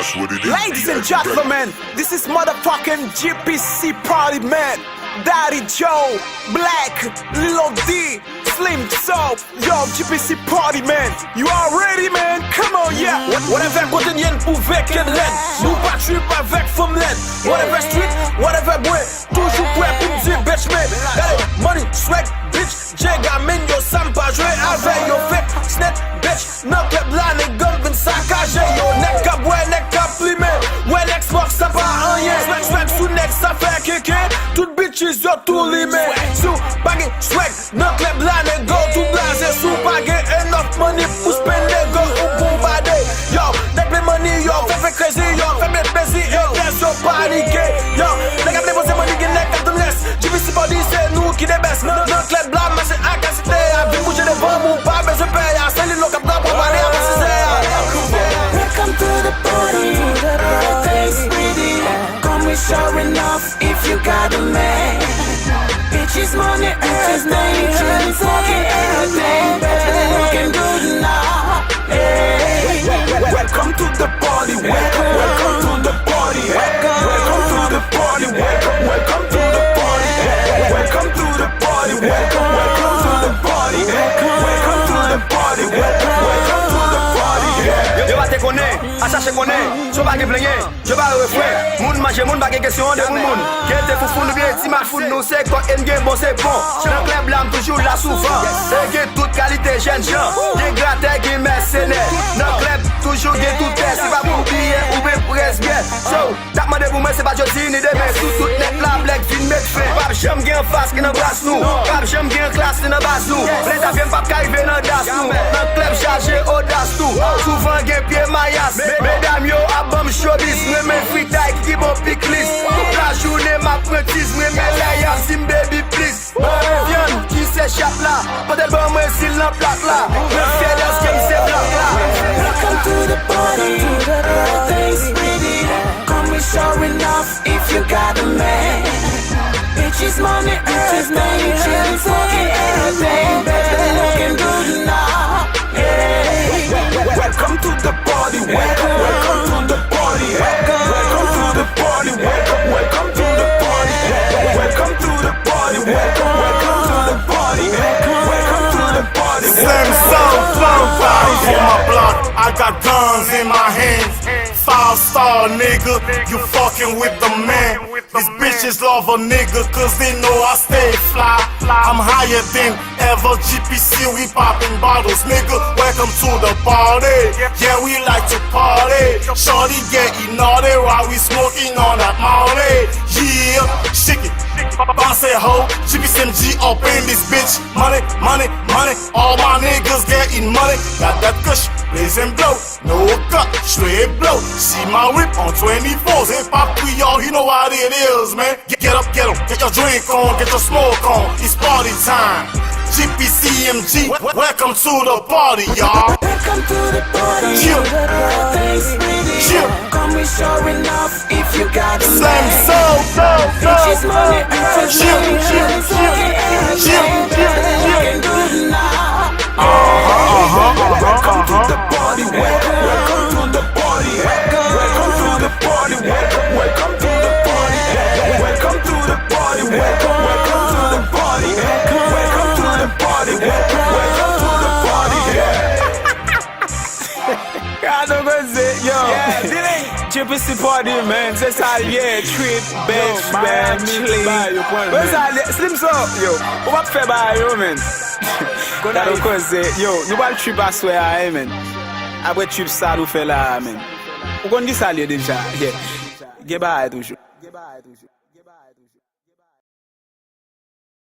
That's what it is. Ladies and gentlemen, this is motherfucking GPC party, man. Daddy Joe, Black, Lil D, Slim Soap, yo, GPC party, man. You are ready, man? Come on, yeah. Whatever quotidien pouvait qu'elle l'aide. Nous pas tuer avec femme l'aide. Whatever street, whatever boy. Toujours prêt pour me dire, bitch, man. Allez, money, swag, bitch. J'gamin, yo, ça m'pas jouer avec yo, fait. Snap, bitch. Non, club là, les gars, v'en saccagé. Yo, neck up, ouais, neck up, limé. Ouais, l'export, ça pas rien. Swag, swag, sous neck, ça fait kéké. Tout bitches, yo, tout limé. Sous, baggy, swag. Non, club là, les gars, tout blasé. Sous, baggy, enough money pour spend les gars ou bombarder. Yo, neck play money, yo, fait crazy, yo, fait mes plaisir, et laisse yo paniquer. Yo, les gars, déposer money, get neck up, don't rest. GPC body, c'est nous qui débaisse. Non, club là, mais c'est à casser. Vim bouger les bombes ou pas, mais je paye. C'est les locaux là pour aller à Welcome to the party, everything's pretty. Come we showing off if you got a man. Bitches, money, earth, nature, fucking everything. Looking good now. Hey. Welcome to the party, welcome to the party, welcome to the party, welcome to the party, welcome to the party, welcome to the party, welcome to the party, welcome to the party. Yo va te connaître, à chercher connaître, so pas que plaigner, je vais refrain. Moun manger, moun pas question de moun. Qui était fou fou, bien, ti mal fou, nous c'est quand endgame, bon c'est bon. Dans club là, toujours la souffrance. Et toute qualité, jeune gens. Des gratteurs qui mercenaires. Dans club, toujours des tout test. C'est pas pour billet ou bien presse bien. So, t'as demandé pour moi, c'est pas jeudi ni demain. Sous toute net la blague, fin mettre fin. Pas j'aime bien face qui nous brasse nous. Pas j'aime bien classe qui nous basse nous. Les avions pas qu'arriver dans das nous. Dans club chargé, audace tout. Souvent, gen pied maillas. Mesdames yo, abam showbiz. Moi, mes freetail qui bon pick list. Toute la journée, ma prentise. Moi, mes layas, sim baby please. Viens, qui s'échappe là. Peut-être bon, moi, s'il n'en plaque là. Le fier dans ce game, c'est black là. Welcome to the party, everything's pretty. Come we showing off if you got a man. Bitches, money, earth, nature, fucking everything. Looking good now. Hey. Welcome to the party, welcome to the party, welcome to the party, welcome to the party, welcome to the party, welcome to the party, welcome to the party. Slim Soul, bodies on my block, I got guns in my hands. 5-star nigga, you fucking with the man. These bitches love a nigga cause they know I stay fly. I'm higher than ever, GPC, we popping bottles, nigga. Welcome to the party, yeah, we like to party. Shorty getting naughty while we smoking on that molly. Yeah, shake it, bounce it ho, GPCMG up in this bitch. Money, money, money, all my niggas getting money. Got that kush, blaze and blow, no cut, straight blow. See my whip on 24s, hip hop we all, you know what it is, man. Get up, get 'em, get your drink on, get your smoke on. It's party time. GPCMG, welcome to the party, y'all. Welcome to the party, everything's pretty. Come we showing off if you got a man. Slim Soul, Bitches, money, earth, nature, fucking everything. Looking good now. Welcome to the party, welcome to the party, welcome to the party, welcome to the party, welcome to the party, welcome to the party, welcome to the party, welcome to the party. I don't go say, yo. GPC party, man. C'est ça, yeah, trip, bench, man, clean. Ça, Slim Soap, yo. On va faire bail, yo, man. That don't go say, yo. Nous va le trip à soi, man. Après trip ça, nous fait là, man. On connaît ça, déjà, yeah. Get bail toujours.